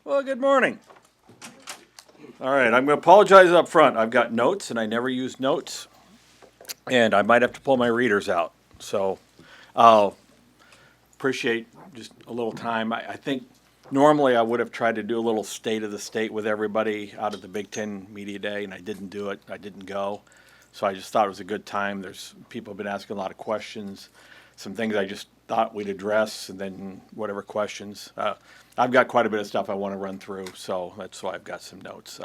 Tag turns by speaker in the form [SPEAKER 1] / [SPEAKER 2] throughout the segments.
[SPEAKER 1] Well, good morning. All right, I'm going to apologize up front. I've got notes, and I never use notes, and I might have to pull my readers out. So I'll appreciate just a little time. I think normally I would have tried to do a little state of the state with everybody out at the Big Ten Media Day, and I didn't do it. I didn't go. So I just thought it was a good time. There's people have been asking a lot of questions, some things I just thought we'd address, and then whatever questions. I've got quite a bit of stuff I want to run through, so that's why I've got some notes.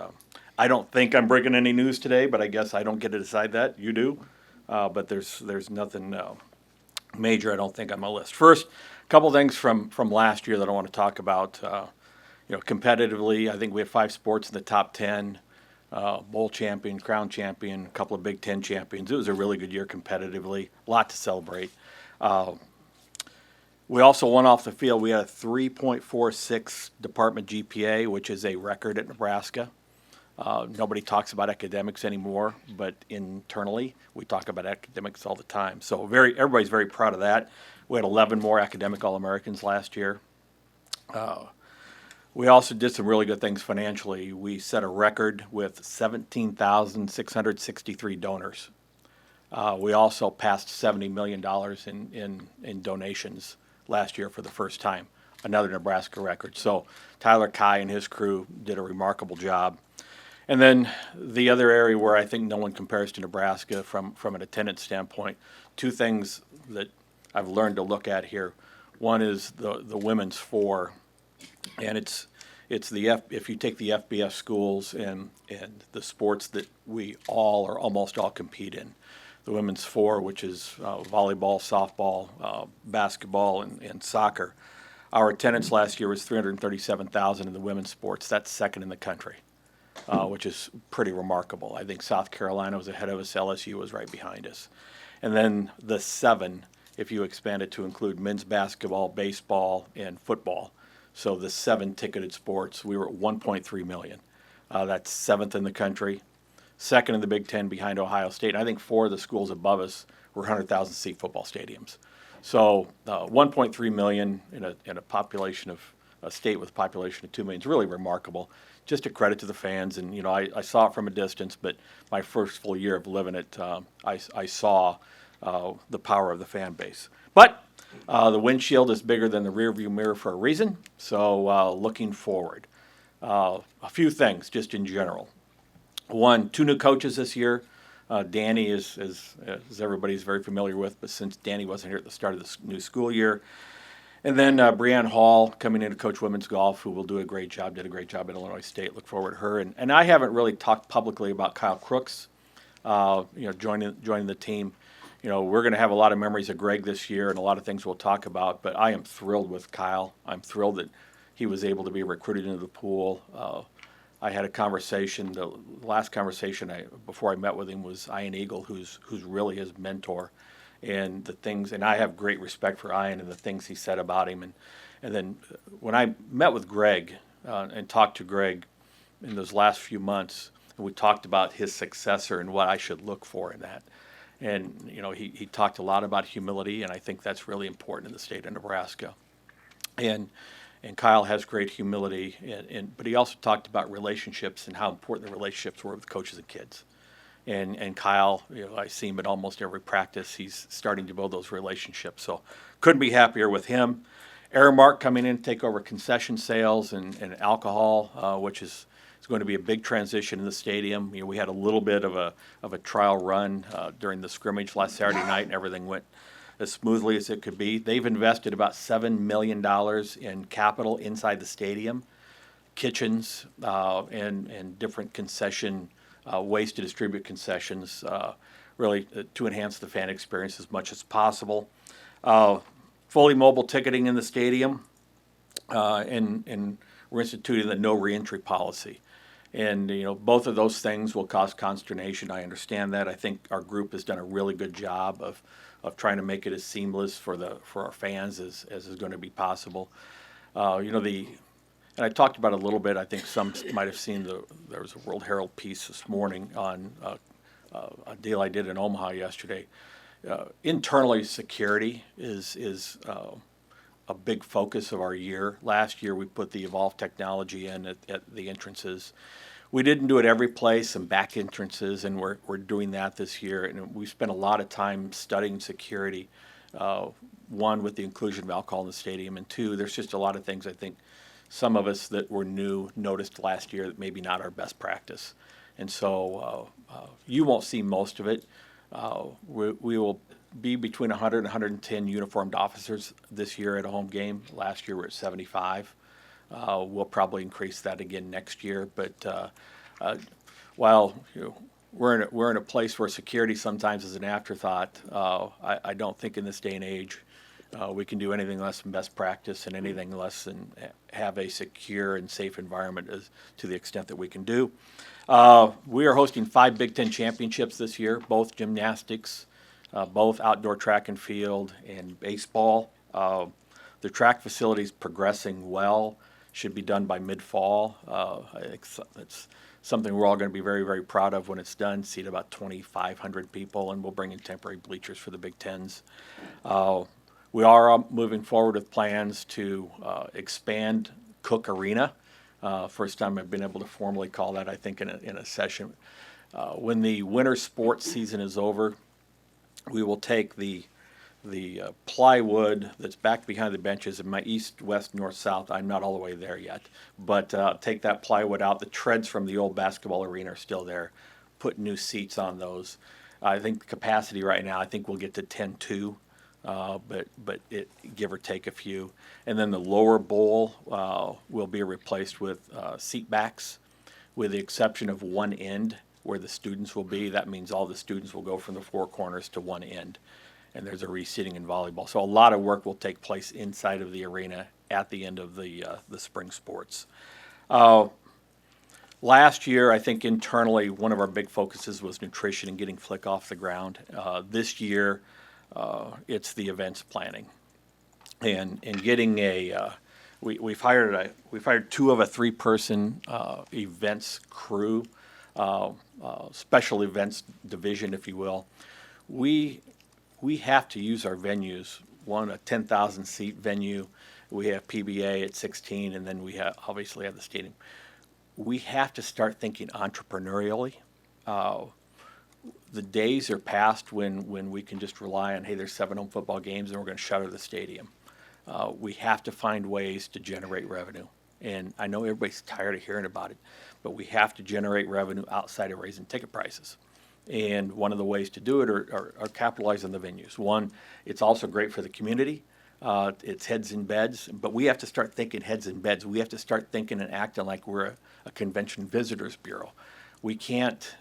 [SPEAKER 1] I don't think I'm breaking any news today, but I guess I don't get to decide that. You do. But there's nothing major I don't think on my list. First, a couple things from last year that I want to talk about. Competitively, I think we had 5 sports in the top 10. Bowl champion, crown champion, a couple of Big Ten champions. It was a really good year competitively. A lot to celebrate. We also won off the field. We had a 3.46 department GPA, which is a record at Nebraska. Nobody talks about academics anymore, but internally we talk about academics all the time. So everybody's very proud of that. We had 11 more academic All-Americans last year. We also did some really good things financially. We set a record with 17,663 donors. We also passed $70 million in donations last year for the first time, another Nebraska record. So Tyler Kai and his crew did a remarkable job. And then the other area where I think no one compares to Nebraska from an attendance standpoint, 2 things that I've learned to look at here. One is the women's 4, and it's if you take the FBS schools and the sports that we all or almost all compete in, the women's 4, which is volleyball, softball, basketball, and soccer. Our attendance last year was 337,000 in the women's sports. That's second in the country, which is pretty remarkable. I think South Carolina was ahead of us. LSU was right behind us. And then the 7, if you expand it to include men's basketball, baseball, and football. So the 7 ticketed sports, we were at 1.3 million. That's 7th in the country, second in the Big Ten behind Ohio State. And I think 4 of the schools above us were 100,000 seat football stadiums. So 1.3 million in a population of a state with a population of 2 million is really remarkable. Just a credit to the fans. And I saw it from a distance, but my first full year of living it, I saw the power of the fan base. But the windshield is bigger than the rearview mirror for a reason. So looking forward, a few things just in general. 1, 2 new coaches this year. Danny is, as everybody's very familiar with, but since Danny wasn't here at the start of the new school year. And then Breanne Hall coming in to coach women's golf, who will do a great job, did a great job at Illinois State. Look forward to her. And I haven't really talked publicly about Kyle Crooks, joining the team. We're going to have a lot of memories of Greg this year and a lot of things we'll talk about, but I am thrilled with Kyle. I'm thrilled that he was able to be recruited into the pool. I had a conversation, the last conversation before I met with him was Ian Eagle, who's really his mentor, and the things, and I have great respect for Ian and the things he said about him. And then when I met with Greg and talked to Greg in those last few months, and we talked about his successor and what I should look for in that. And, he talked a lot about humility, and I think that's really important in the state of Nebraska. And Kyle has great humility, but he also talked about relationships and how important the relationships were with coaches and kids. And Kyle, I see him at almost every practice. He's starting to build those relationships. So couldn't be happier with him. Aramark coming in to take over concession sales and alcohol, which is going to be a big transition in the stadium. We had a little bit of a trial run during the scrimmage last Saturday night, and everything went as smoothly as it could be. They've invested about $7 million in capital inside the stadium, kitchens, and different concession ways to distribute concessions, really to enhance the fan experience as much as possible. Fully mobile ticketing in the stadium, and we're instituting the no reentry policy. And both of those things will cause consternation. I understand that. I think our group has done a really good job of trying to make it as seamless for our fans as is going to be possible. And I talked about it a little bit. I think some might have seen there was a World Herald piece this morning on a deal I did in Omaha yesterday. Internally, security is a big focus of our year. Last year we put the Evolve technology in at the entrances. We didn't do it every place, some back entrances, and we're doing that this year. And we spent a lot of time studying security. One, with the inclusion of alcohol in the stadium, and two, there's just a lot of things I think some of us that were new noticed last year that maybe not our best practice. And so you won't see most of it. We will be between 100 and 110 uniformed officers this year at a home game. Last year we were at 75. We'll probably increase that again next year. But while we're in a place where security sometimes is an afterthought, I don't think in this day and age we can do anything less than best practice and anything less than have a secure and safe environment to the extent that we can do. We are hosting 5 Big Ten championships this year, both gymnastics, both outdoor track and field, and baseball. The track facility is progressing well, should be done by mid-fall. I think it's something we're all going to be very, very proud of when it's done. Seat about 2,500 people, and we'll bring in temporary bleachers for the Big Tens. We are moving forward with plans to expand Cook Arena. First time I've been able to formally call that, I think, in a session. When the winter sports season is over, we will take the plywood that's back behind the benches in my east, west, north, south. I'm not all the way there yet, but take that plywood out. The treads from the old basketball arena are still there. Put new seats on those. I think the capacity right now, I think we'll get to 10-2. But it give or take a few. And then the lower bowl will be replaced with seat backs, with the exception of one end where the students will be. That means all the students will go from the 4 corners to one end, and there's a reseating in volleyball. So a lot of work will take place inside of the arena at the end of the spring sports. Last year, I think internally, one of our big focuses was nutrition and getting Flick off the ground. This year, it's the events planning, and getting we've hired 2 of a 3-person events crew, special events division, if you will. We have to use our venues. One, a 10,000 seat venue. We have PBA at 16, and then we obviously have the stadium. We have to start thinking entrepreneurially. The days are past when we can just rely on, hey, there's 7 home football games and we're going to shutter the stadium. We have to find ways to generate revenue. And I know everybody's tired of hearing about it, but we have to generate revenue outside of raising ticket prices. And one of the ways to do it are capitalize on the venues. One, it's also great for the community. It's heads in beds, but we have to start thinking heads in beds. We have to start thinking and acting like we're a convention visitors bureau. We can't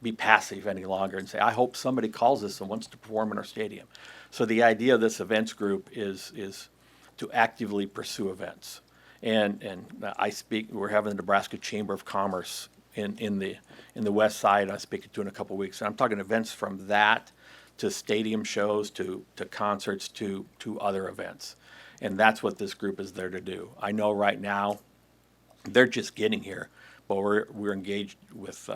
[SPEAKER 1] be passive any longer and say, I hope somebody calls us and wants to perform in our stadium. So the idea of this events group is to actively pursue events. And we're having the Nebraska Chamber of Commerce in the west side I speak to in a couple of weeks. And I'm talking events from that to stadium shows to concerts to other events. And that's what this group is there to do. I know right now they're just getting here. But we're engaged with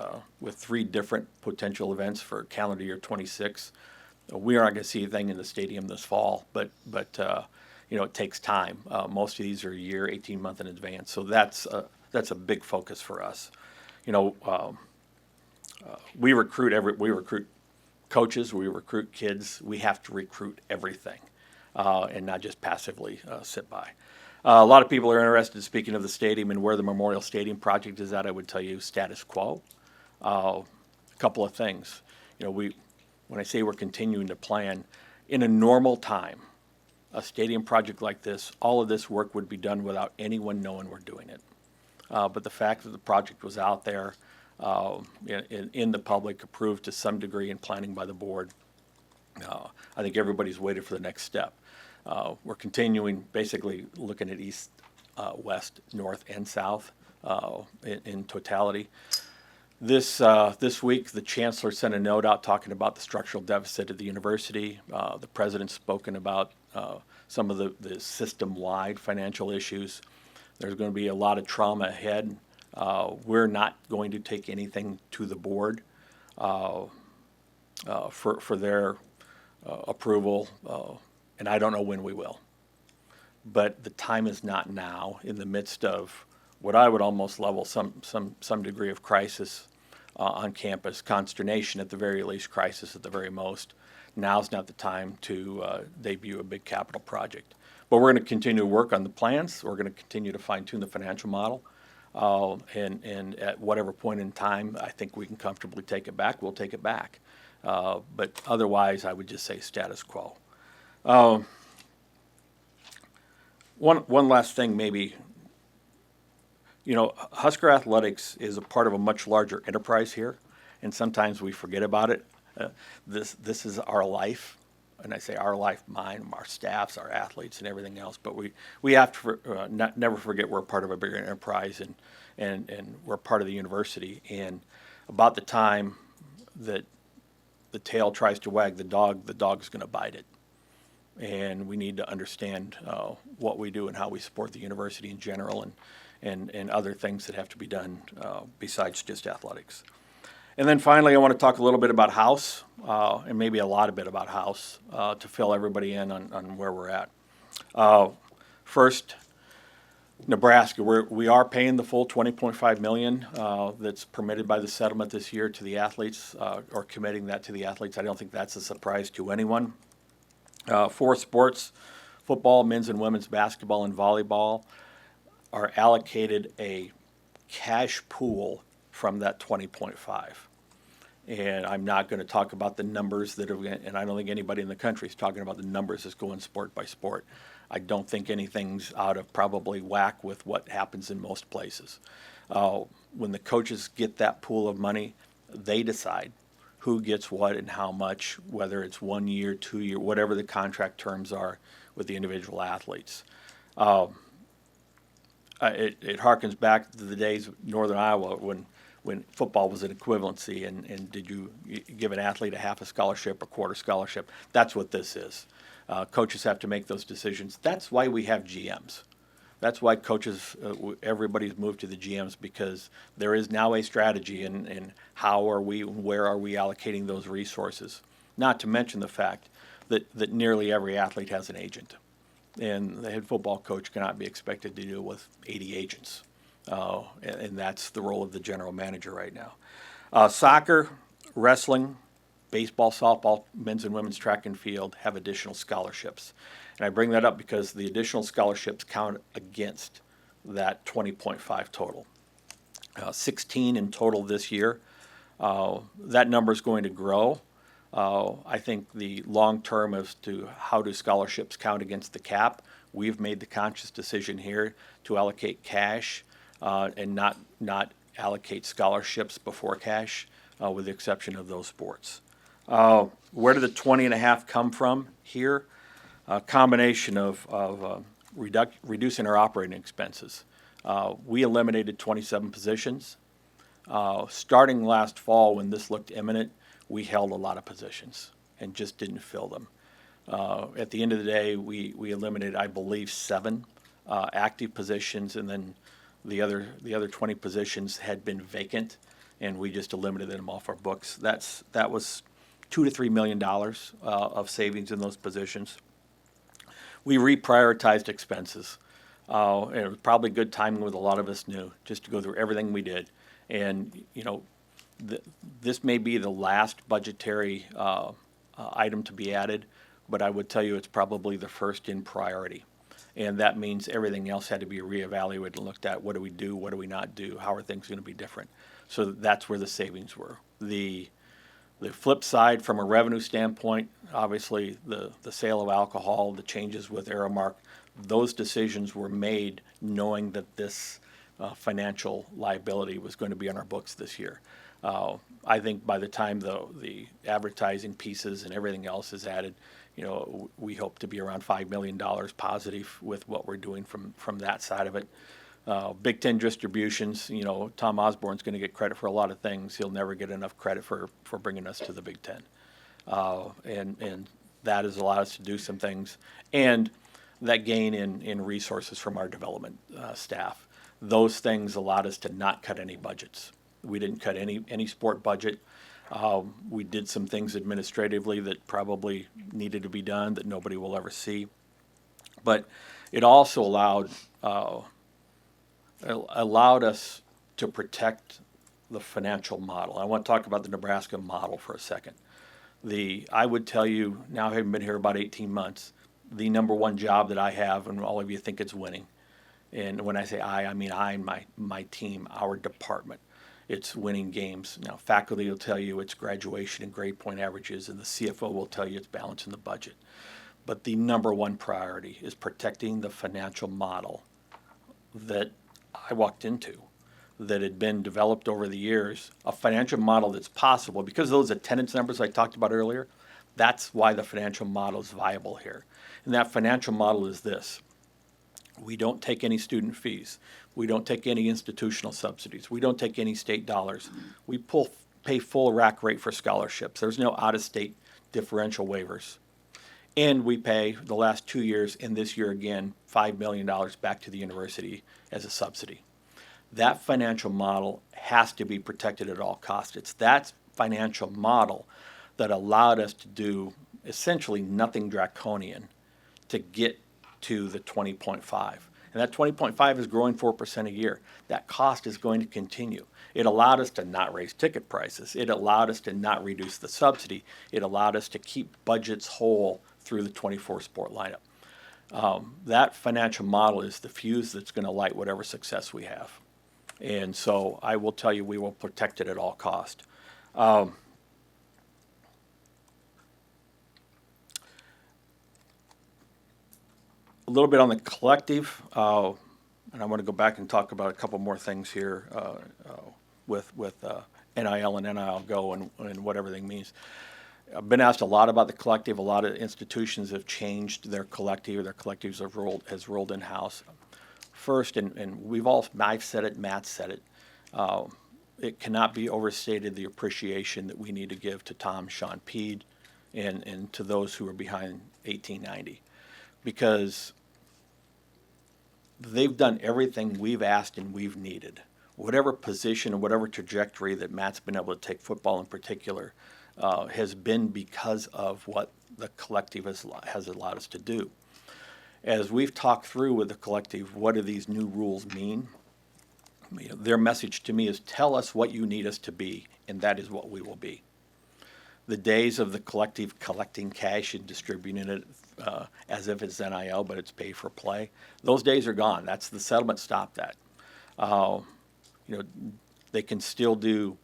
[SPEAKER 1] 3 different potential events for calendar year 26. We aren't going to see anything in the stadium this fall, but it takes time. Most of these are a year, 18 months in advance. So that's a big focus for us. We recruit coaches, we recruit kids. We have to recruit everything, and not just passively sit by. A lot of people are interested, speaking of the stadium and where the Memorial Stadium project is at. I would tell you status quo. A couple of things. When I say we're continuing to plan, in a normal time, a stadium project like this, all of this work would be done without anyone knowing we're doing it. But the fact that the project was out there in the public, approved to some degree in planning by the board, I think everybody's waited for the next step. We're continuing, basically looking at east, west, north, and south in totality. This week, the chancellor sent a note out talking about the structural deficit at the university. The president's spoken about some of the system-wide financial issues. There's going to be a lot of trauma ahead. We're not going to take anything to the board for their approval. And I don't know when we will. but the time is not now in the midst of what I would almost level some degree of crisis on campus, consternation at the very least, crisis at the very most. Now's not the time to debut a big capital project. But we're going to continue to work on the plans. We're going to continue to fine-tune the financial model. And at whatever point in time I think we can comfortably take it back, we'll take it back. But otherwise, I would just say status quo. One last thing, maybe. Husker Athletics is a part of a much larger enterprise here, and sometimes we forget about it. This is our life, and I say our life, mine, our staffs, our athletes, and everything else. But we have to never forget we're part of a bigger enterprise, and we're part of the university. And about the time that the tail tries to wag the dog's going to bite it. And we need to understand what we do and how we support the university in general, and other things that have to be done besides just athletics. And then finally, I want to talk a little bit about House, and maybe a lot of bit about House to fill everybody in on where we're at. First, Nebraska, we are paying the full $20.5 million that's permitted by the settlement this year to the athletes, or committing that to the athletes. I don't think that's a surprise to anyone. 4 sports, football, men's and women's basketball, and volleyball, are allocated a cash pool from that 20.5. And I'm not going to talk about the numbers and I don't think anybody in the country is talking about the numbers that's going sport by sport. I don't think anything's out of probably whack with what happens in most places. When the coaches get that pool of money, they decide who gets what and how much, whether it's 1 year, 2 year, whatever the contract terms are with the individual athletes. It harkens back to the days of Northern Iowa when football was an equivalency, and did you give an athlete a half a scholarship, a quarter scholarship? That's what this is. Coaches have to make those decisions. That's why we have GMs. That's why coaches, everybody's moved to the GMs, because there is now a strategy in where are we allocating those resources. Not to mention the fact that nearly every athlete has an agent. And the head football coach cannot be expected to deal with 80 agents. And that's the role of the general manager right now. Soccer, wrestling, baseball, softball, men's and women's track and field have additional scholarships. And I bring that up because the additional scholarships count against that 20.5 total. 16 in total this year. That number is going to grow. I think the long term as to how do scholarships count against the cap, we've made the conscious decision here to allocate cash and not allocate scholarships before cash, with the exception of those sports. Where did the 20.5 come from here? A combination of reducing our operating expenses. We eliminated 27 positions. Starting last fall, when this looked imminent, we held a lot of positions and just didn't fill them. At the end of the day, we eliminated, I believe, 7 active positions, and then the other 20 positions had been vacant, and we just eliminated them off our books. That was $2 to $3 million of savings in those positions. We reprioritized expenses. And it was probably good timing, with a lot of us knew, just to go through everything we did. And this may be the last budgetary item to be added, but I would tell you it's probably the first in priority. And that means everything else had to be reevaluated and looked at. What do we do? What do we not do? How are things going to be different? So that's where the savings were. The flip side, from a revenue standpoint, obviously the sale of alcohol, the changes with Aramark, those decisions were made knowing that this financial liability was going to be on our books this year. I think by the time the advertising pieces and everything else is added, we hope to be around $5 million positive with what we're doing from that side of it. Big Ten distributions, Tom Osborne's going to get credit for a lot of things. He'll never get enough credit for bringing us to the Big Ten. And that has allowed us to do some things. And that gain in resources from our development staff. Those things allowed us to not cut any budgets. We didn't cut any sport budget. We did some things administratively that probably needed to be done that nobody will ever see. But It also allowed us to protect the financial model. I want to talk about the Nebraska model for a second. I would tell you, now having been here about 18 months, the number one job that I have, and all of you think it's winning. And when I say I mean I and my team, our department. It's winning games. Now, faculty will tell you it's graduation and grade point averages, and the CFO will tell you it's balancing the budget. But the number one priority is protecting the financial model that I walked into, that had been developed over the years, a financial model that's possible. Because of those attendance numbers I talked about earlier, that's why the financial model is viable here. And that financial model is this. We don't take any student fees. We don't take any institutional subsidies. We don't take any state dollars. We pay full rack rate for scholarships. There's no out-of-state differential waivers. And we pay, the last 2 years and this year again, $5 million back to the university as a subsidy. That financial model has to be protected at all costs. It's that financial model that allowed us to do essentially nothing draconian to get to the 20.5. And that 20.5 is growing 4% a year. That cost is going to continue. It allowed us to not raise ticket prices. It allowed us to not reduce the subsidy. It allowed us to keep budgets whole through the 24 sport lineup. That financial model is the fuse that's going to light whatever success we have. And so I will tell you, we will protect it at all cost. A little bit on the collective, and I want to go back and talk about a couple more things here with NIL and NIL Go and what everything means. I've been asked a lot about the collective. A lot of institutions have changed their collective. Their collectives has rolled in-house. First, and I've said it, Matt said it, it cannot be overstated the appreciation that we need to give to Tom, Sean Peed, and to those who are behind 1890. Because they've done everything we've asked and we've needed. Whatever position and whatever trajectory that Matt's been able to take, football in particular, has been because of what the collective has allowed us to do. As we've talked through with the collective, what do these new rules mean? Their message to me is, tell us what you need us to be, and that is what we will be. The days of the collective collecting cash and distributing it as if it's NIL, but it's pay for play, those days are gone. That's the settlement stopped that. They can still do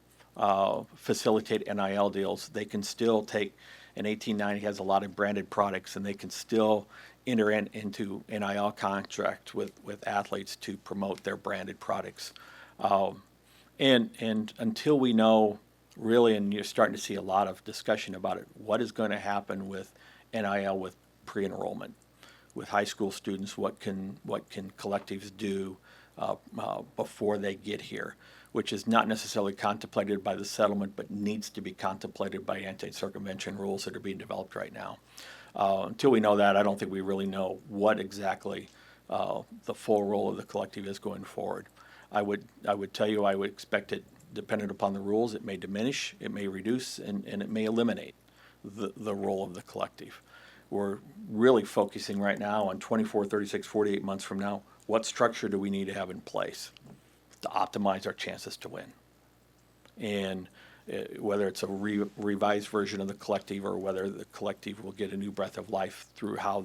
[SPEAKER 1] facilitate NIL deals. They can still take, and 1890 has a lot of branded products, and they can still enter into NIL contract with athletes to promote their branded products. And until we know really, and you're starting to see a lot of discussion about it, what is going to happen with NIL with pre-enrollment, with high school students, what can collectives do before they get here, which is not necessarily contemplated by the settlement, but needs to be contemplated by anti-circumvention rules that are being developed right now. Until we know that, I don't think we really know what exactly the full role of the collective is going forward. I would tell you, I would expect it, dependent upon the rules, it may diminish, it may reduce, and it may eliminate the role of the collective. We're really focusing right now on 24, 36, 48 months from now, what structure do we need to have in place to optimize our chances to win? And whether it's a revised version of the collective or whether the collective will get a new breath of life through how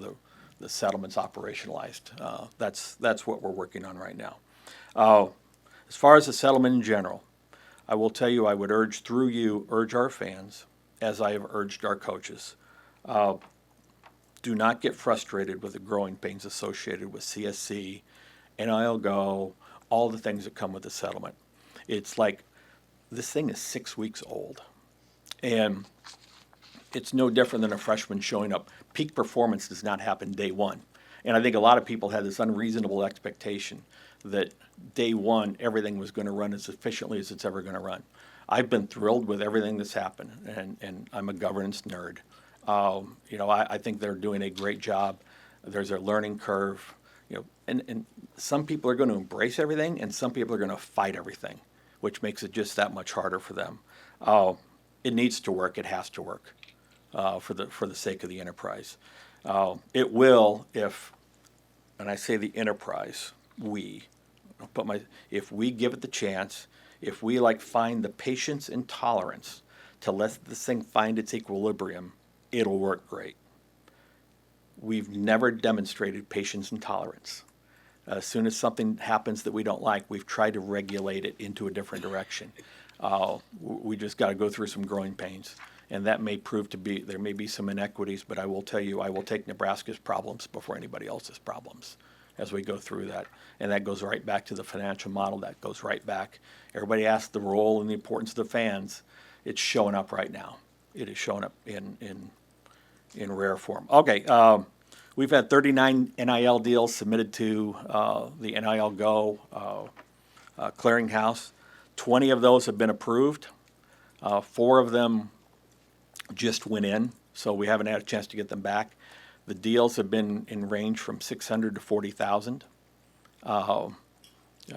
[SPEAKER 1] the settlement's operationalized. That's what we're working on right now. As far as the settlement in general, I will tell you, I would urge our fans, as I have urged our coaches, do not get frustrated with the growing pains associated with CSC, NIL Go, all the things that come with the settlement. It's like, this thing is 6 weeks old, and it's no different than a freshman showing up. Peak performance does not happen day one. And I think a lot of people had this unreasonable expectation that day one, everything was going to run as efficiently as it's ever going to run. I've been thrilled with everything that's happened, and I'm a governance nerd. I think they're doing a great job. There's a learning curve, and some people are going to embrace everything, and some people are going to fight everything, which makes it just that much harder for them. It needs to work. It has to work for the sake of the enterprise. It will if and I say the enterprise, if we give it the chance, if we find the patience and tolerance to let this thing find its equilibrium, it'll work great. We've never demonstrated patience and tolerance. As soon as something happens that we don't like, we've tried to regulate it into a different direction. We just got to go through some growing pains. And that may prove to be, there may be some inequities, but I will tell you, I will take Nebraska's problems before anybody else's problems as we go through that. And that goes right back to the financial model. That goes right back. Everybody asks the role and the importance of the fans. It's showing up right now. It is showing up in rare form. Okay, we've had 39 NIL deals submitted to the NIL Go clearinghouse. 20 of those have been approved. 4 of them just went in, so we haven't had a chance to get them back. The deals have been in range from 600 to 40,000.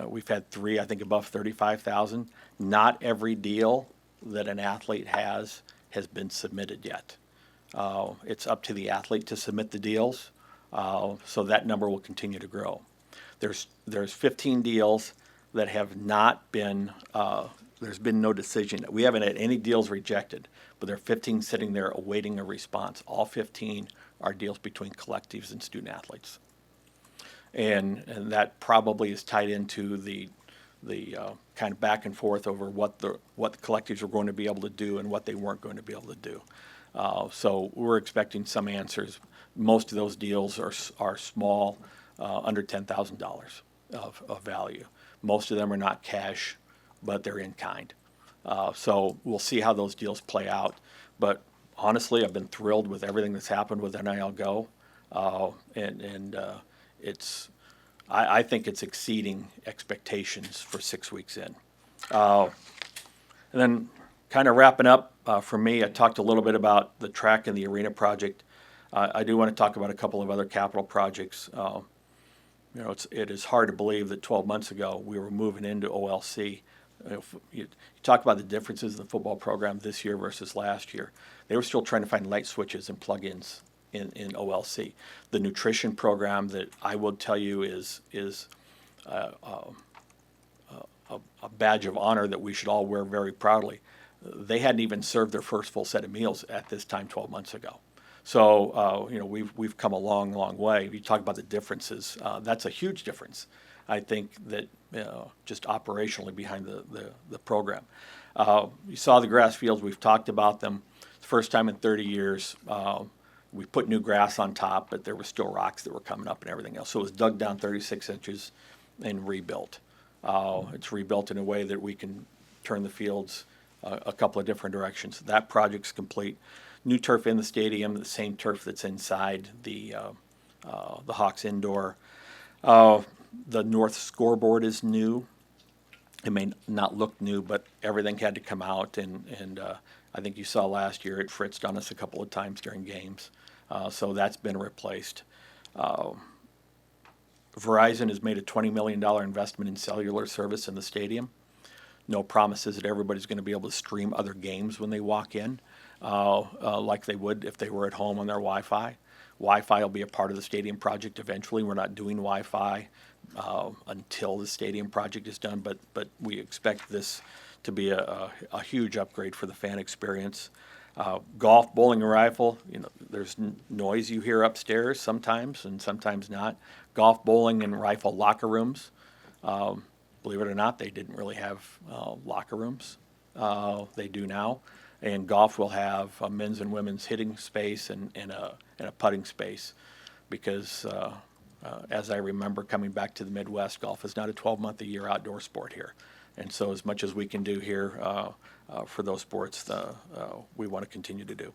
[SPEAKER 1] We've had 3, I think, above 35,000. Not every deal that an athlete has been submitted yet. It's up to the athlete to submit the deals, so that number will continue to grow. There's 15 deals that have not been, there's been no decision. We haven't had any deals rejected, but there are 15 sitting there awaiting a response. All 15 are deals between collectives and student athletes. And that probably is tied into the kind of back and forth over what the collectives were going to be able to do and what they weren't going to be able to do. So we're expecting some answers. Most of those deals are small, under $10,000 of value. Most of them are not cash, but they're in kind. So we'll see how those deals play out. But honestly, I've been thrilled with everything that's happened with NIL Go, I think it's exceeding expectations for 6 weeks in. And then kind of wrapping up for me, I talked a little bit about the track and the arena project. I do want to talk about a couple of other capital projects. It is hard to believe that 12 months ago we were moving into OLC. You talk about the differences in the football program this year versus last year. They were still trying to find light switches and plug-ins in OLC. The nutrition program that I will tell you is a badge of honor that we should all wear very proudly. They hadn't even served their first full set of meals at this time 12 months ago. So we've come a long, long way. If you talk about the differences, that's a huge difference. I think that just operationally behind the program. You saw the grass fields. We've talked about them. It's the first time in 30 years. We put new grass on top, but there were still rocks that were coming up and everything else. So it was dug down 36 inches and rebuilt. It's rebuilt in a way that we can turn the fields a couple of different directions. That project's complete. New turf in the stadium, the same turf that's inside the Hawks indoor. The north scoreboard is new. It may not look new, but everything had to come out, and I think you saw last year it fritzed on us a couple of times during games. So that's been replaced. Verizon has made a $20 million investment in cellular service in the stadium. No promises that everybody's going to be able to stream other games when they walk in, like they would if they were at home on their Wi-Fi. Wi-Fi will be a part of the stadium project eventually. We're not doing Wi-Fi until the stadium project is done, but we expect this to be a huge upgrade for the fan experience. Golf, bowling, and rifle, there's noise you hear upstairs sometimes and sometimes not. Golf, bowling, and rifle locker rooms. Believe it or not, they didn't really have locker rooms. They do now. And golf will have a men's and women's hitting space and a putting space because, as I remember coming back to the Midwest, golf is not a 12-month-a-year outdoor sport here. And so as much as we can do here for those sports, we want to continue to do.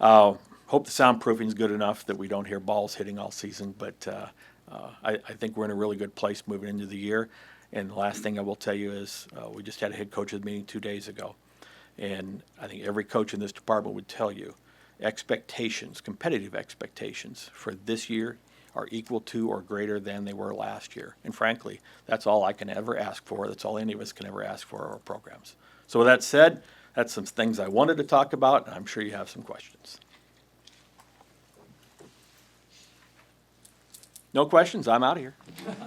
[SPEAKER 1] Hope the soundproofing is good enough that we don't hear balls hitting all season, but I think we're in a really good place moving into the year. And the last thing I will tell you is we just had a head coaches meeting 2 days ago. And I think every coach in this department would tell you expectations, competitive expectations for this year are equal to or greater than they were last year. And frankly, that's all I can ever ask for. That's all any of us can ever ask for our programs. So with that said, that's some things I wanted to talk about, and I'm sure you have some questions. No questions, I'm out of here.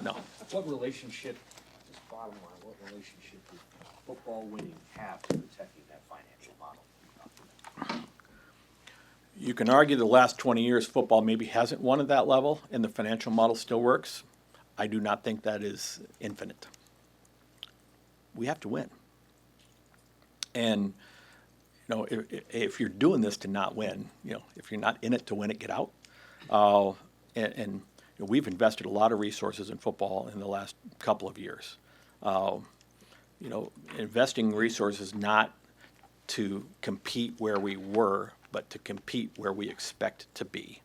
[SPEAKER 1] No.
[SPEAKER 2] What relationship, just bottom line, what relationship did football winning have to protecting that financial model?
[SPEAKER 1] You can argue the last 20 years football maybe hasn't won at that level and the financial model still works. I do not think that is infinite. We have to win. And, if you're doing this to not win, if you're not in it to win it, get out. And we've invested a lot of resources in football in the last couple of years. Investing resources not to compete where we were, but to compete where we expect to be.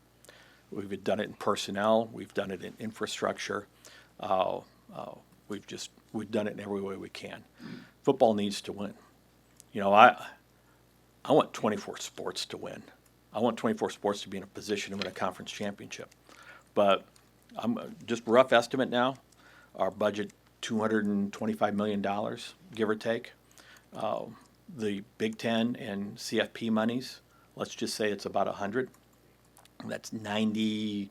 [SPEAKER 1] We've done it in personnel. We've done it in infrastructure. We've done it in every way we can. Football needs to win. I want 24 sports to win. I want 24 sports to be in a position to win a conference championship. But I'm just rough estimate now. Our budget, $225 million, give or take. The Big Ten and CFP monies, let's just say it's about 100. That's 93%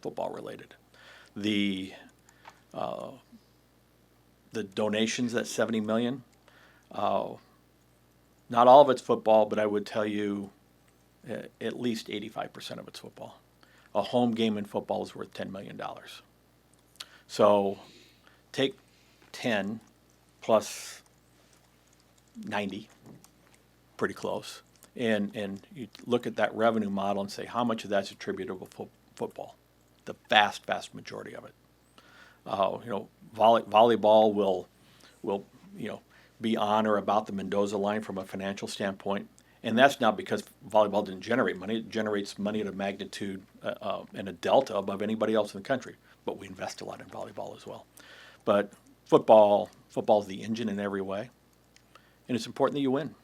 [SPEAKER 1] football related. The donations, that's $70 million. Not all of it's football, but I would tell you at least 85% of it's football. A home game in football is worth $10 million. So take 10 plus 90, pretty close, and you look at that revenue model and say how much of that's attributable to football. The vast majority of it. Volleyball will be on or about the Mendoza line from a financial standpoint. And that's not because volleyball didn't generate money. It generates money at a magnitude and a delta above anybody else in the country. But we invest a lot in volleyball as well. But football's the engine in every way. And it's important that you win.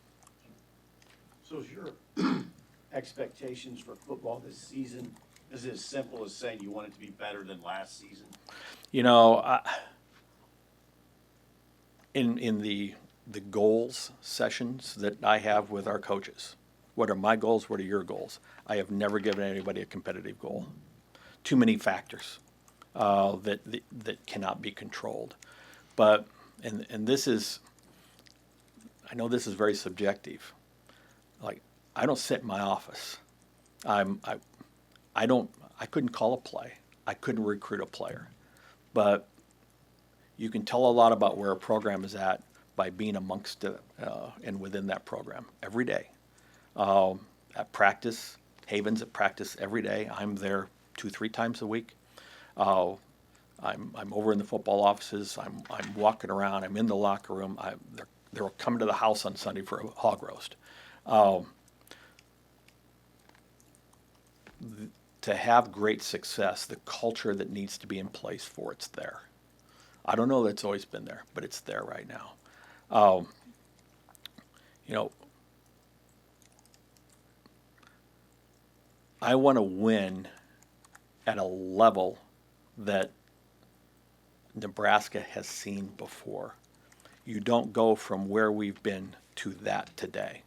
[SPEAKER 2] So is your expectations for football this season, is it as simple as saying you want it to be better than last season?
[SPEAKER 1] In the goals sessions that I have with our coaches, what are my goals? What are your goals? I have never given anybody a competitive goal. Too many factors that cannot be controlled. But and this is, I know this is very subjective. Like, I don't sit in my office. I couldn't call a play. I couldn't recruit a player. But you can tell a lot about where a program is at by being amongst it and within that program every day. At practice, Haven's at practice every day. I'm there 2-3 times a week. I'm over in the football offices. I'm walking around. I'm in the locker room. They're coming to the house on Sunday for a hog roast. To have great success, the culture that needs to be in place for it's there. I don't know that it's always been there, but it's there right now. I want to win at a level that Nebraska has seen before. You don't go from where we've been to that today.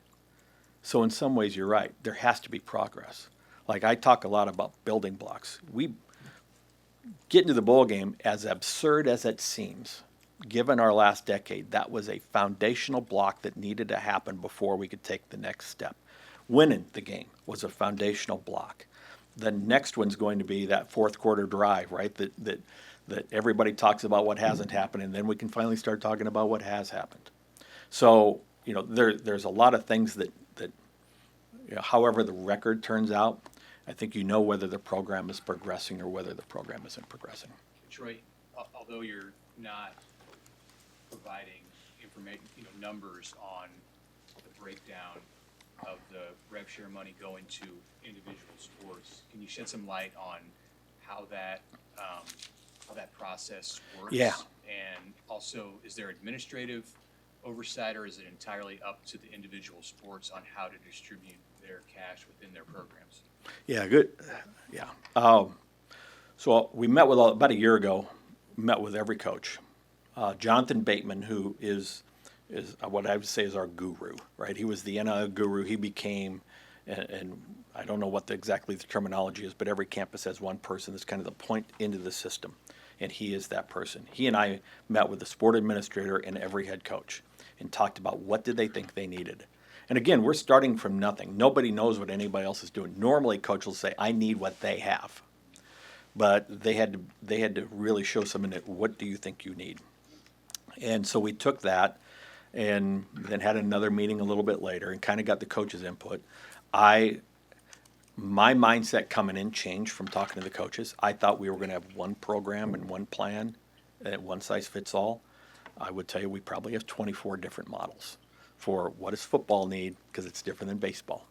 [SPEAKER 1] So in some ways, you're right. There has to be progress. Like, I talk a lot about building blocks. We get into the bowl game, as absurd as it seems, given our last decade, that was a foundational block that needed to happen before we could take the next step. Winning the game was a foundational block. The next one's going to be that fourth quarter drive, right? That everybody talks about what hasn't happened, and then we can finally start talking about what has happened. So, there's a lot of things that however the record turns out, I think whether the program is progressing or whether the program isn't progressing.
[SPEAKER 3] Troy, although you're not providing information, numbers on the breakdown of the rev share money going to individual sports, can you shed some light on how that process works?
[SPEAKER 1] Yeah.
[SPEAKER 3] And also, is there administrative oversight, or is it entirely up to the individual sports on how to distribute their cash within their programs?
[SPEAKER 1] Yeah, good. Yeah. So we met with, about a year ago, with every coach. Jonathan Bateman, who is what I would say is our guru, right? He was the NIL guru. He became and I don't know what exactly the terminology is, but every campus has one person that's kind of the point into the system, and he is that person. He and I met with the sport administrator and every head coach and talked about what did they think they needed. And again, we're starting from nothing. Nobody knows what anybody else is doing. Normally, coach will say, "I need what they have," but they had to really show someone that, what do you think you need? And so we took that and then had another meeting a little bit later and kind of got the coaches' input. My mindset coming in changed from talking to the coaches. I thought we were going to have one program and one plan, and one size fits all. I would tell you we probably have 24 different models for what does football need, because it's different than baseball.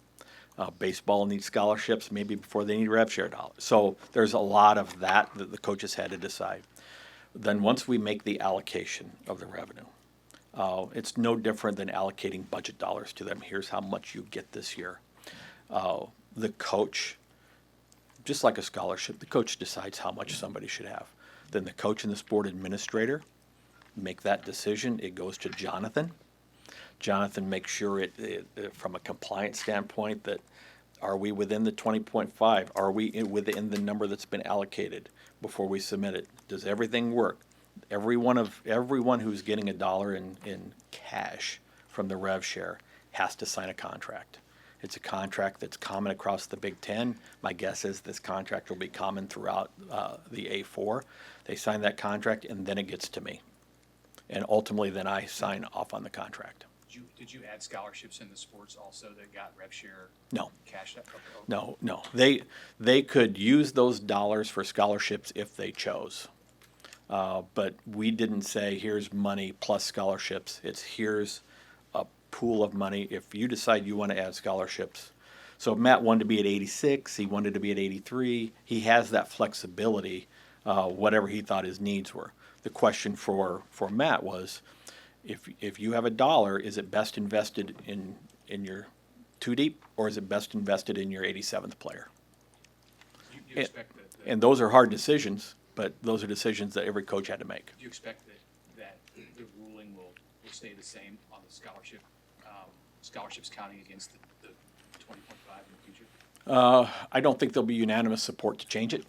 [SPEAKER 1] Baseball needs scholarships maybe before they need rev share dollars. So there's a lot of that the coaches had to decide. Then once we make the allocation of the revenue, it's no different than allocating budget dollars to them. Here's how much you get this year. The coach, just like a scholarship, the coach decides how much somebody should have. Then the coach and the sport administrator make that decision. It goes to Jonathan. Jonathan makes sure from a compliance standpoint, that are we within the 20.5? Are we within the number that's been allocated before we submit it? Does everything work? Everyone who's getting $1 in cash from the rev share has to sign a contract. It's a contract that's common across the Big Ten. My guess is this contract will be common throughout the A4. They sign that contract, and then it gets to me. And ultimately, then I sign off on the contract.
[SPEAKER 3] Did you add scholarships in the sports also that got rev share?
[SPEAKER 1] No.
[SPEAKER 3] Cash that? Okay.
[SPEAKER 1] No. They could use those dollars for scholarships if they chose. But we didn't say, here's money plus scholarships. It's here's a pool of money. If you decide you want to add scholarships. So Matt wanted to be at 86. He wanted to be at 83. He has that flexibility, whatever he thought his needs were. The question for Matt was, if you have $1, is it best invested in your two deep, or is it best invested in your 87th player?
[SPEAKER 3] You expect that.
[SPEAKER 1] And those are hard decisions, but those are decisions that every coach had to make.
[SPEAKER 3] Do you expect that the ruling will stay the same on the scholarships counting against the 20.5 in the future?
[SPEAKER 1] I don't think there'll be unanimous support to change it.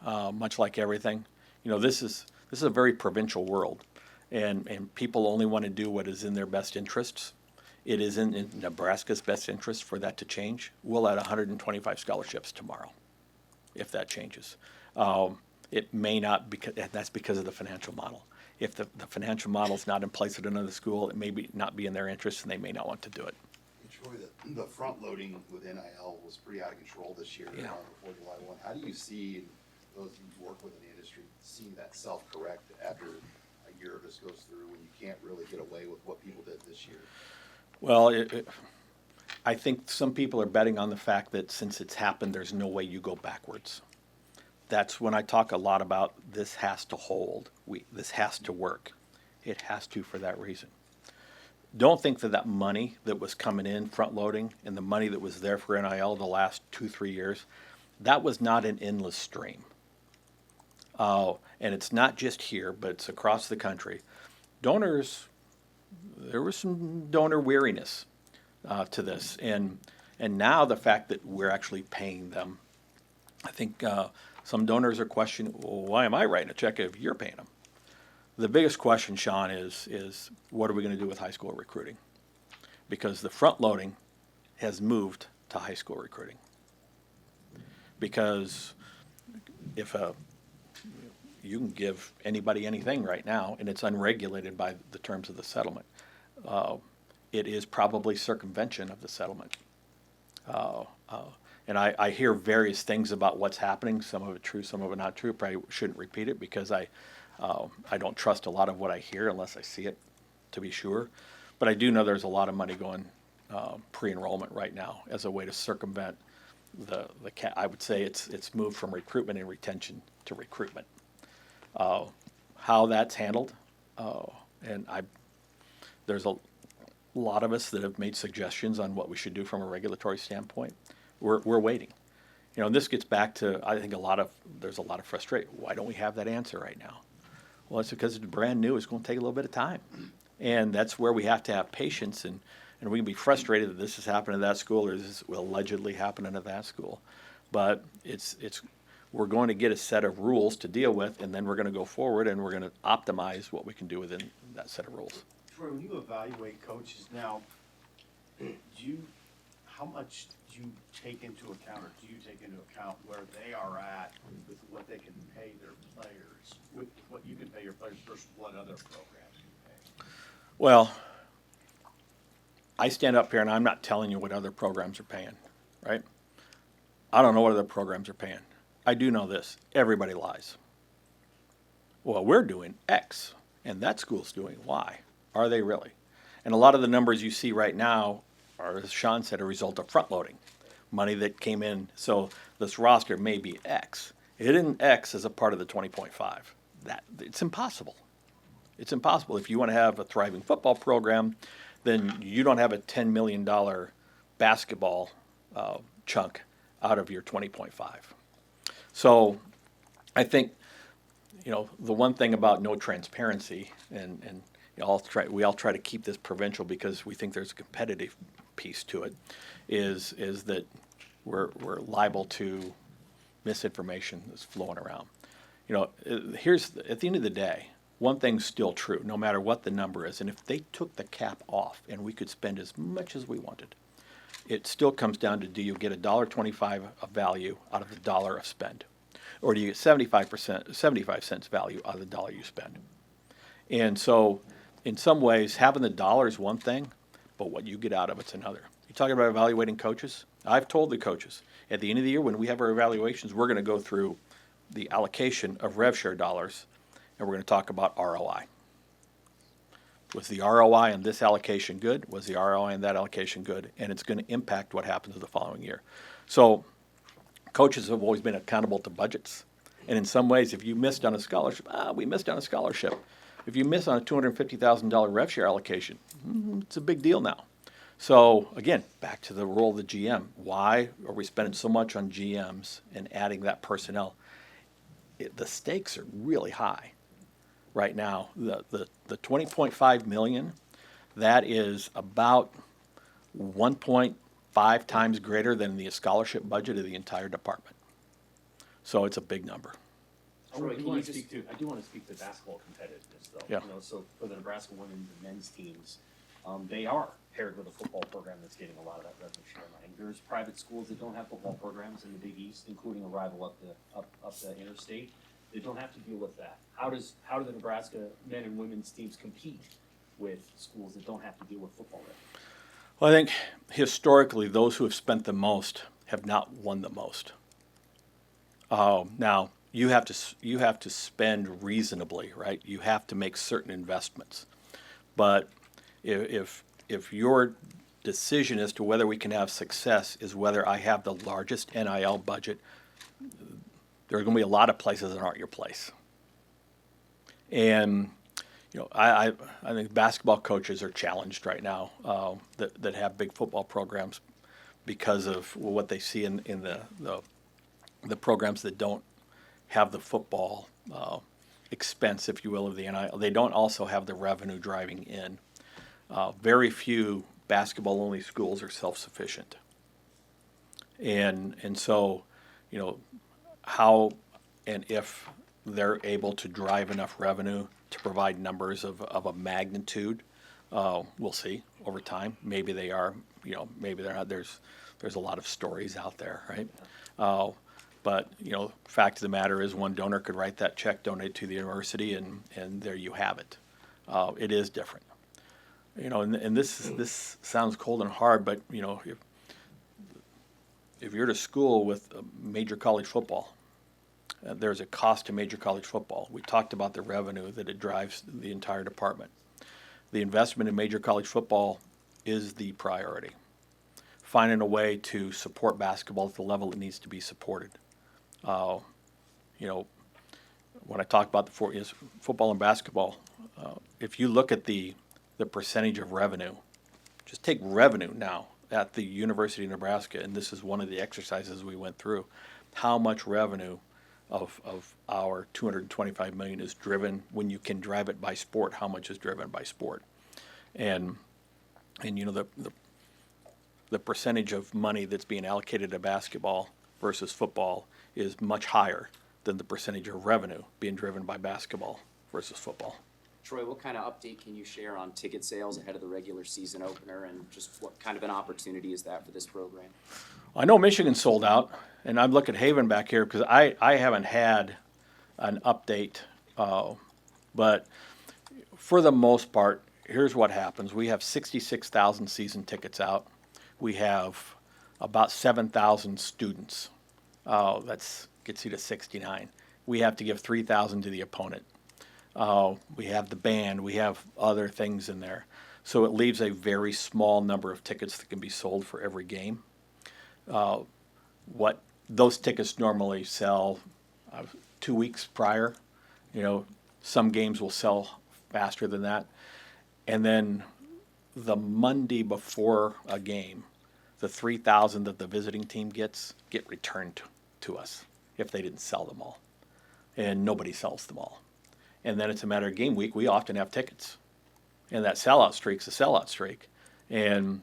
[SPEAKER 1] Much like everything, this is a very provincial world, and people only want to do what is in their best interests. It is in Nebraska's best interest for that to change. We'll add 125 scholarships tomorrow, if that changes. It may not, because that's because of the financial model. If the financial model is not in place at another school, it may not be in their interest, and they may not want to do it.
[SPEAKER 4] Troy, the front loading with NIL was pretty out of control this year.
[SPEAKER 1] Yeah.
[SPEAKER 4] Before July 1. How do you see, and those who work within the industry, seeing that self-correct after a year of this goes through, when you can't really get away with what people did this year?
[SPEAKER 1] Well, I think some people are betting on the fact that since it's happened, there's no way you go backwards. That's when I talk a lot about this has to hold. This has to work. It has to for that reason. Don't think that money that was coming in, front loading, and the money that was there for NIL the last 2-3 years, that was not an endless stream. And it's not just here, but it's across the country. Donors, there was some donor weariness to this. And now the fact that we're actually paying them, I think some donors are questioning, well, why am I writing a check if you're paying them? The biggest question, Sean, is what are we going to do with high school recruiting? Because the front loading has moved to high school recruiting. Because if you can give anybody anything right now, and it's unregulated by the terms of the settlement, it is probably circumvention of the settlement. And I hear various things about what's happening, some of it true, some of it not true. Probably shouldn't repeat it because I don't trust a lot of what I hear unless I see it to be sure. But I do know there's a lot of money going pre-enrollment right now as a way to circumvent I would say it's moved from recruitment and retention to recruitment. How that's handled, and there's a lot of us that have made suggestions on what we should do from a regulatory standpoint. We're waiting. And this gets back to, I think there's a lot of frustration. Why don't we have that answer right now? Well, it's because it's brand new. It's going to take a little bit of time. And that's where we have to have patience and And we can be frustrated that this has happened at that school or this will allegedly happen at that school. But we're going to get a set of rules to deal with, and then we're going to go forward and we're going to optimize what we can do within that set of rules.
[SPEAKER 2] Troy, when you evaluate coaches now, how much do you take into account, or do you take into account where they are at with what they can pay their players, with what you can pay your players versus what other programs can pay?
[SPEAKER 1] Well, I stand up here and I'm not telling you what other programs are paying, right? I don't know what other programs are paying. I do know this. Everybody lies. Well, we're doing X, and that school's doing Y. Are they really? And a lot of the numbers you see right now are, as Sean said, a result of front loading. Money that came in, so this roster may be X. It isn't X as a part of the 20.5. It's impossible. It's impossible. If you want to have a thriving football program, then you don't have a $10 million basketball chunk out of your 20.5. So I think, the one thing about no transparency, and we all try to keep this provincial because we think there's a competitive piece to it, is that we're liable to misinformation that's flowing around. Here's, at the end of the day, one thing's still true, no matter what the number is, and if they took the cap off and we could spend as much as we wanted, it still comes down to, do you get $1.25 of value out of the dollar of spend? Or do you get 75 cents value out of the dollar you spend? And so, in some ways, having the dollar is one thing, but what you get out of it's another. You talking about evaluating coaches? I've told the coaches, at the end of the year when we have our evaluations, we're going to go through the allocation of rev share dollars, and we're going to talk about ROI. Was the ROI on this allocation good? Was the ROI on that allocation good? And it's going to impact what happens the following year. So coaches have always been accountable to budgets. And in some ways, if you missed on a scholarship, we missed on a scholarship. If you miss on a $250,000 rev share allocation, it's a big deal now. So again, back to the role of the GM. Why are we spending so much on GMs and adding that personnel? The stakes are really high right now. The $20.5 million, that is about 1.5 times greater than the scholarship budget of the entire department. So it's a big number.
[SPEAKER 5] Troy, I do want to speak to basketball competitiveness, though.
[SPEAKER 1] Yeah.
[SPEAKER 5] So for the Nebraska women's and men's teams, they are paired with a football program that's getting a lot of that revenue share money. There's private schools that don't have football programs in the Big East, including a rival up the interstate. They don't have to deal with that. How do the Nebraska men and women's teams compete with schools that don't have to deal with football revenue?
[SPEAKER 1] Well, I think historically, those who have spent the most have not won the most. Now, you have to spend reasonably, right? You have to make certain investments. But if your decision as to whether we can have success is whether I have the largest NIL budget, there are going to be a lot of places that aren't your place. And I think basketball coaches are challenged right now that have big football programs because of what they see in the programs that don't have the football expense, if you will, of the NIL. They don't also have the revenue driving in. Very few basketball-only schools are self-sufficient. And so, how and if they're able to drive enough revenue to provide numbers of a magnitude, we'll see over time. Maybe they are, maybe they're not. There's a lot of stories out there, right? But, fact of the matter is one donor could write that check, donate to the university, and there you have it. It is different. And this sounds cold and hard, but, if you're at a school with major college football, there's a cost to major college football. We talked about the revenue that it drives the entire department. The investment in major college football is the priority. Finding a way to support basketball at the level it needs to be supported. When I talk about football and basketball, if you look at the percentage of revenue, just take revenue now at the University of Nebraska, and this is one of the exercises we went through, how much revenue of our $225 million is driven, when you can drive it by sport, how much is driven by sport. And And the percentage of money that's being allocated to basketball versus football is much higher than the percentage of revenue being driven by basketball versus football.
[SPEAKER 6] Troy, what kind of update can you share on ticket sales ahead of the regular season opener, and just what kind of an opportunity is that for this program?
[SPEAKER 1] I know Michigan sold out, and I'm looking at Haven back here because I haven't had an update, but for the most part, here's what happens. We have 66,000 season tickets out. We have about 7,000 students. That's gets you to 69. We have to give 3,000 to the opponent. We have the band. We have other things in there. So it leaves a very small number of tickets that can be sold for every game. What those tickets normally sell 2 weeks prior. Some games will sell faster than that. And then the Monday before a game, the 3,000 that the visiting team get returned to us if they didn't sell them all. And nobody sells them all. And then it's a matter of game week. We often have tickets. And that sellout streak's a sellout streak. And,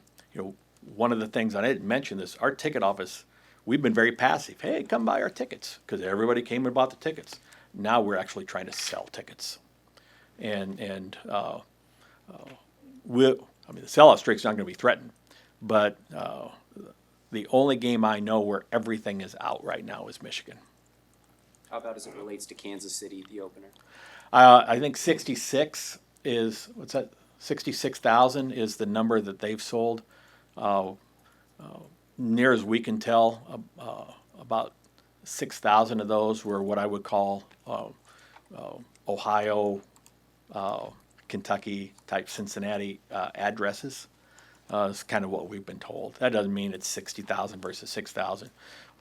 [SPEAKER 1] one of the things, I didn't mention this, our ticket office, we've been very passive. Hey, come buy our tickets, because everybody came and bought the tickets. Now we're actually trying to sell tickets. And the sellout streak's not going to be threatened. But the only game I know where everything is out right now is Michigan.
[SPEAKER 6] How about as it relates to Kansas City, the opener?
[SPEAKER 1] I think 66,000 is the number that they've sold. Near as we can tell, about 6,000 of those were what I would call Ohio, Kentucky type Cincinnati addresses. Is kind of what we've been told. That doesn't mean it's 60,000 versus 6,000,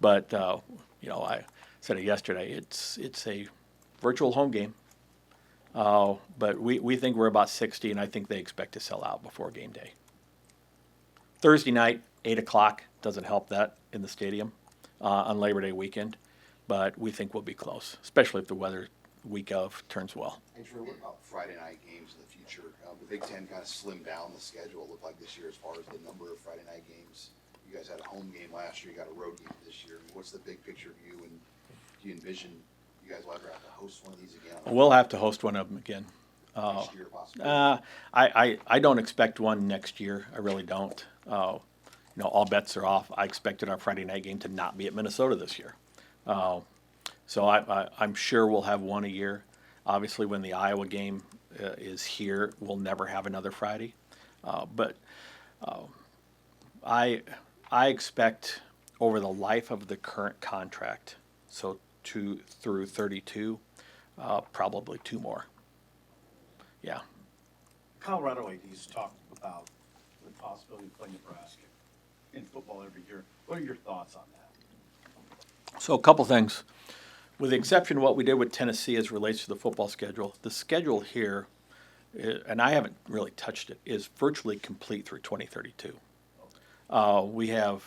[SPEAKER 1] but I said it yesterday. It's a virtual home game. But we think we're about 60, and I think they expect to sell out before game day. Thursday night, 8 o'clock, doesn't help that in the stadium on Labor Day weekend, but we think we'll be close, especially if the weather week of turns well.
[SPEAKER 4] And Troy, what about Friday night games in the future? The Big Ten kind of slimmed down the schedule, it looked like this year, as far as the number of Friday night games. You guys had a home game last year, you got a road game this year. What's the big picture view, and do you envision you guys will ever have to host one of these again?
[SPEAKER 1] We'll have to host one of them again.
[SPEAKER 4] Next year, possibly?
[SPEAKER 1] I don't expect one next year. I really don't. All bets are off. I expected our Friday night game to not be at Minnesota this year. So I'm sure we'll have one a year. Obviously, when the Iowa game is here, we'll never have another Friday. But I expect over the life of the current contract, so 2 through 32, probably 2 more. Yeah.
[SPEAKER 2] Colorado AD's talked about the possibility of playing Nebraska in football every year. What are your thoughts on that?
[SPEAKER 1] So a couple things. With the exception of what we did with Tennessee as relates to the football schedule, the schedule here, and I haven't really touched it, is virtually complete through 2032. We have,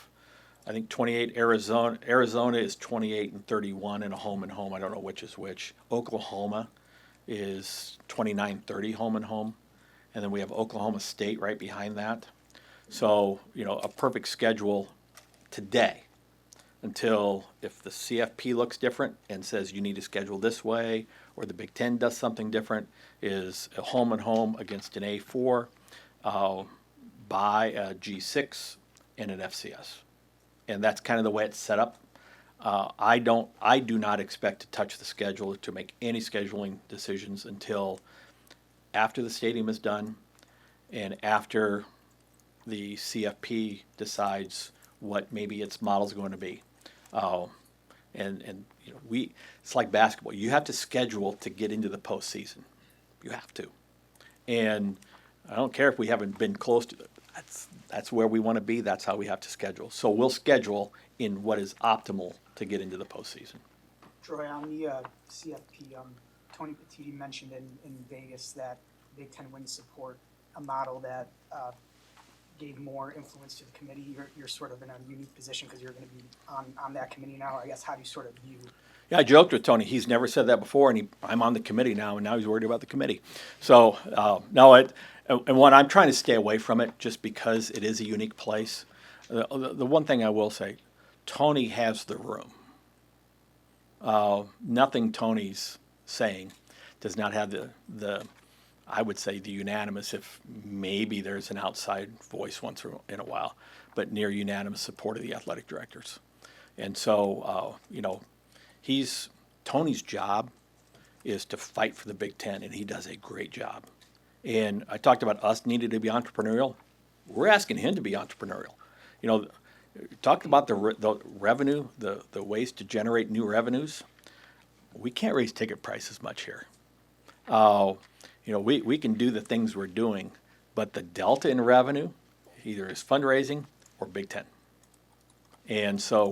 [SPEAKER 1] I think, 28 Arizona. Arizona is 28 and 31 in a home and home. I don't know which is which. Oklahoma is 29-30 home and home. And then we have Oklahoma State right behind that. So, a perfect schedule today until if the CFP looks different and says you need to schedule this way, or the Big Ten does something different, is a home and home against an A4, by a G6 and an FCS. And that's kind of the way it's set up. I do not expect to touch the schedule, to make any scheduling decisions until after the stadium is done and after the CFP decides what maybe its model is going to be. It's like basketball. You have to schedule to get into the postseason. You have to. And I don't care if we haven't been close to it. That's where we want to be. That's how we have to schedule. So we'll schedule in what is optimal to get into the postseason.
[SPEAKER 7] Troy, on the CFP, Tony Petitti mentioned in Vegas that Big Ten wouldn't support a model that gave more influence to the committee. You're sort of in a unique position because you're going to be on that committee now. I guess, how do you sort of view?
[SPEAKER 1] Yeah, I joked with Tony. He's never said that before, and I'm on the committee now, and now he's worried about the committee. So, no, And one, I'm trying to stay away from it just because it is a unique place. The one thing I will say, Tony has the room. Nothing Tony's saying does not have the I would say the unanimous, if maybe there's an outside voice once in a while, but near unanimous support of the athletic directors. And so, Tony's job is to fight for the Big Ten, and he does a great job. And I talked about us needing to be entrepreneurial. We're asking him to be entrepreneurial. You know, talked about the revenue, the ways to generate new revenues. We can't raise ticket prices much here. We can do the things we're doing, but the delta in revenue either is fundraising or Big Ten. And so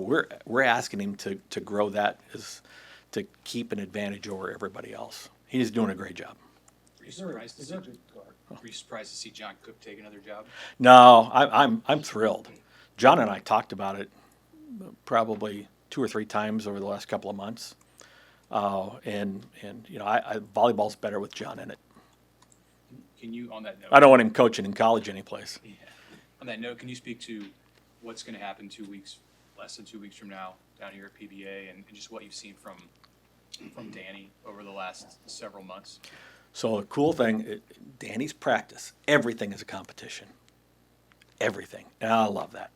[SPEAKER 1] we're asking him to grow that to keep an advantage over everybody else. He's doing a great job.
[SPEAKER 3] Were you surprised to see, were you surprised to see John Cook take another job?
[SPEAKER 1] No, I'm thrilled. John and I talked about it probably 2 or 3 times over the last couple of months. Volleyball's better with John in it.
[SPEAKER 3] Can you, on that note?
[SPEAKER 1] I don't want him coaching in college anyplace.
[SPEAKER 3] Yeah. On that note, can you speak to what's going to happen less than 2 weeks from now, down here at PBA, and just what you've seen from Danny over the last several months?
[SPEAKER 1] So the cool thing, Danny's practice, everything is a competition. Everything, and I love that.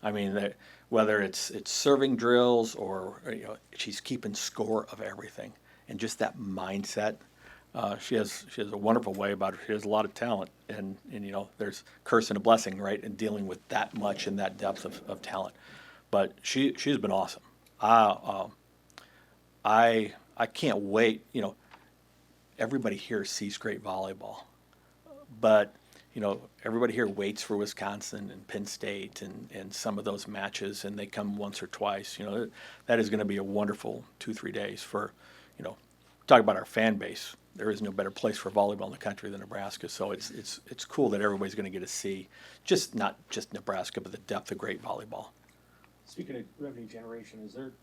[SPEAKER 1] I mean, whether it's serving drills or she's keeping score of everything, and just that mindset. She has a wonderful way about her. She has a lot of talent, and there's curse and a blessing, right, in dealing with that much and that depth of talent. But she's been awesome. I can't wait. Everybody here sees great volleyball, but everybody here waits for Wisconsin and Penn State and some of those matches, and they come once or twice. That is going to be a wonderful 2-3 days for talk about our fan base. There is no better place for volleyball in the country than Nebraska. So it's cool that everybody's going to get to see not just Nebraska, but the depth of great volleyball.
[SPEAKER 5] Speaking of revenue generation, would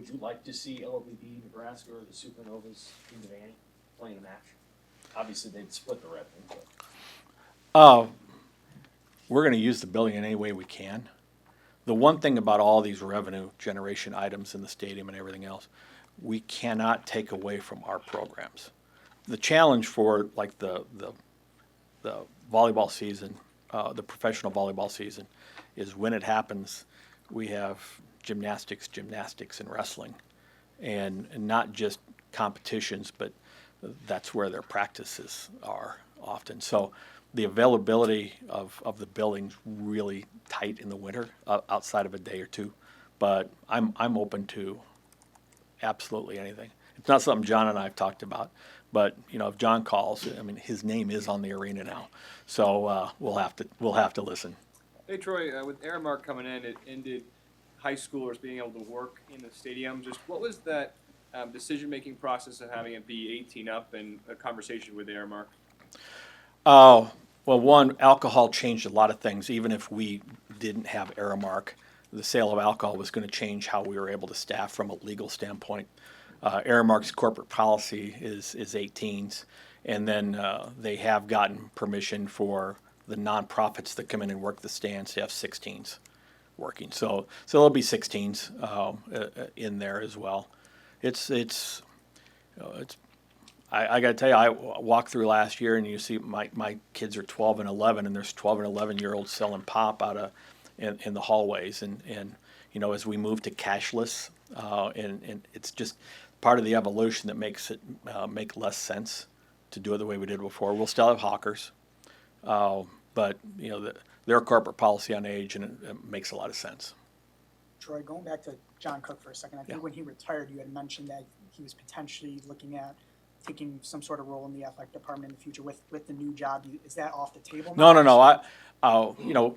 [SPEAKER 5] you like to see LOBB, Nebraska, or the Supernovas in Dannen playing a match? Obviously, they'd split the revenue, but.
[SPEAKER 1] We're going to use the building in any way we can. The one thing about all these revenue generation items in the stadium and everything else, we cannot take away from our programs. The challenge for like the volleyball season, the professional volleyball season, is when it happens, we have gymnastics, and wrestling, and not just competitions, but that's where their practices are often. So the availability of the building's really tight in the winter, outside of a day or two. But I'm open to absolutely anything. It's not something John and I have talked about, but if John calls, I mean, his name is on the arena now, so we'll have to listen.
[SPEAKER 8] Hey Troy, with Aramark coming in, it ended high schoolers being able to work in the stadium. Just what was that decision-making process of having it be 18 up and a conversation with Aramark?
[SPEAKER 1] Oh, well, one, alcohol changed a lot of things. Even if we didn't have Aramark, the sale of alcohol was going to change how we were able to staff from a legal standpoint. Aramark's corporate policy is 18s, and then they have gotten permission for the nonprofits that come in and work the stands to have 16s working. So there'll be 16s in there as well. I got to tell you, I walked through last year, and you see my kids are 12 and 11, and there's 12 and 11-year-olds selling pop in the hallways, and as we move to cashless, and it's just part of the evolution that makes it make less sense to do it the way we did before. We'll still have hawkers, but their corporate policy on age, and it makes a lot of sense.
[SPEAKER 7] Troy, going back to John Cook for a second, I think when he retired, you had mentioned that he was potentially looking at taking some sort of role in the athletic department in the future with the new job. Is that off the table now?
[SPEAKER 1] No.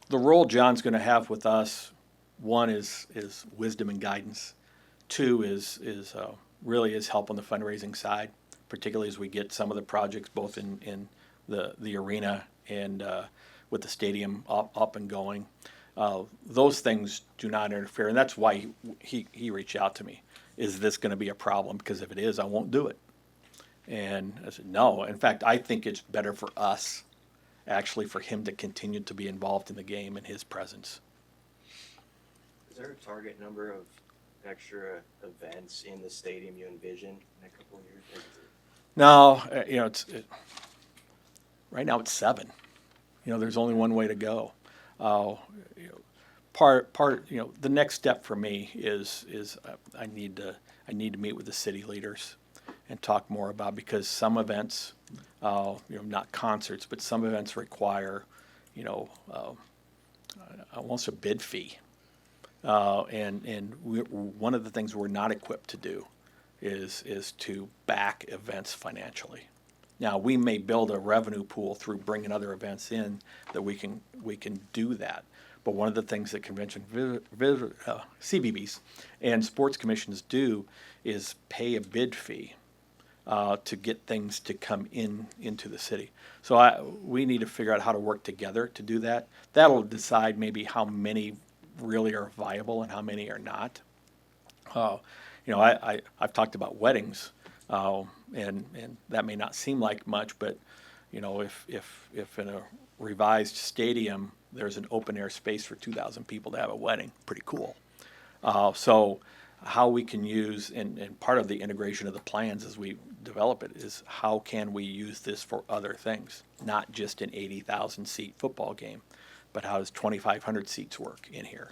[SPEAKER 1] The role John's going to have with us, one is wisdom and guidance. Two is really his help on the fundraising side, particularly as we get some of the projects both in the arena and with the stadium up and going. Those things do not interfere, and that's why he reached out to me. Is this going to be a problem? Because if it is, I won't do it. And I said, no. In fact, I think it's better for us, actually, for him to continue to be involved in the game and his presence.
[SPEAKER 9] Is there a target number of extra events in the stadium you envision in a couple of years?
[SPEAKER 1] No, right now it's 7. There's only one way to go. You know, the next step for me is I need to meet with the city leaders and talk more about, because some events, not concerts, but some events require, almost a bid fee. One of the things we're not equipped to do is to back events financially. Now, we may build a revenue pool through bringing other events in that we can do that. But one of the things that CBBs and sports commissions do is pay a bid fee to get things to come into the city. So we need to figure out how to work together to do that. That'll decide maybe how many really are viable and how many are not. I've talked about weddings, and that may not seem like much, but if in a revised stadium there's an open air space for 2,000 people to have a wedding, pretty cool. So how we can use, and part of the integration of the plans as we develop it, is how can we use this for other things, not just an 80,000 seat football game, but how does 2,500 seats work in here?